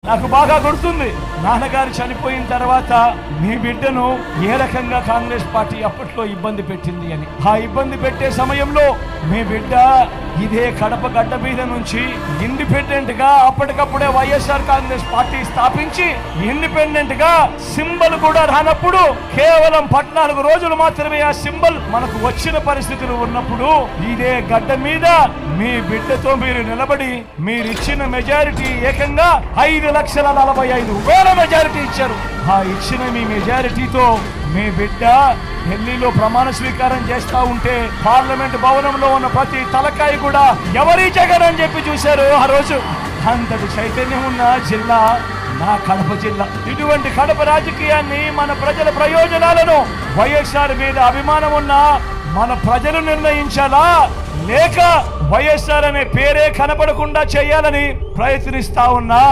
నాకు బాగా గుర్తుంది, నాన్నగారు చనిపోయిన తర్వాత మీ బిడ్డను ఏ రకంగా కాంగ్రెస్ పార్టీ అప్పట్లో ఇబ్బంది పెట్టింది అని. ఆ ఇబ్బంది పెట్టే సమయంలో మీ బిడ్డ ఇదే కడప గడ్డ మీద నుంచి ఇండిపెండెంట్ గా అప్పటికప్పుడే వైఎస్ఆర్ కాంగ్రెస్ పార్టీ స్థాపించి ఇండిపెండెంట్ గా సింబల్ కూడా రానప్పుడు కేవలం 14 రోజులు మాత్రమే ఆ సింబల్ మనకు వచ్చిన పరిస్థితులు ఉన్నప్పుడు ఇదే గడ్డ మీద మీ బిడ్డతో మీరు నిలబడి మీరిచ్చిన మెజారిటీ ఏకంగా 5,45,000 మెజారిటీ ఇచ్చారు. ఆ ఇచ్చిన మీ మెజారిటీతో మీ బిడ్డ ఢిల్లీలో ప్రమాణ స్వీకారం చేస్తా ఉంటే పార్లమెంట్ భవనంలో ఉన్న ప్రతి తలకాయ కూడా ఎవరి జగన్ అని చెప్పి చూశారు. ఆ రోజు అంతటి చైతన్యం ఉన్న జిల్లా నా కడప జిల్లా. ఇటువంటి కడప రాజకీయాన్ని, మన ప్రజల ప్రయోజనాలను, వైఎస్ఆర్ మీద అభిమానం ఉన్న మన ప్రజలు నిర్ణయించాలా, లేక వైఎస్ఆర్ అనే పేరే కనపడకుండా చేయాలని ప్రయత్నిస్తా ఉన్నా